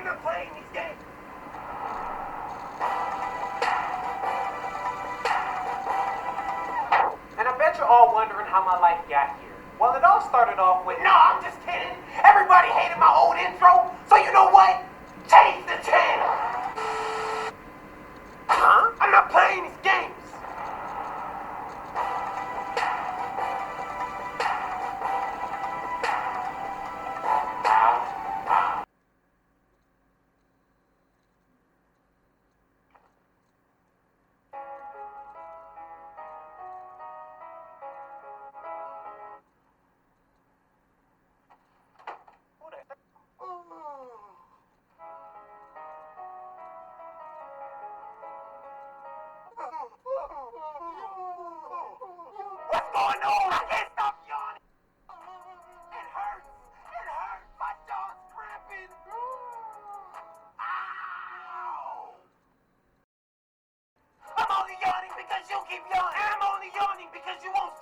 I'm not playing these games. And I bet you're all wondering how my life got here. Well, it all started off with... No, I'm just kidding. Everybody hated my old intro, so you know what? Change the channel. Huh? I'm not playing these games. What's going on? I can't stop yawning. It hurts. It hurts. My jaw's cramping. Ow. I'm only yawning because you keep yawning. I'm only yawning because you won't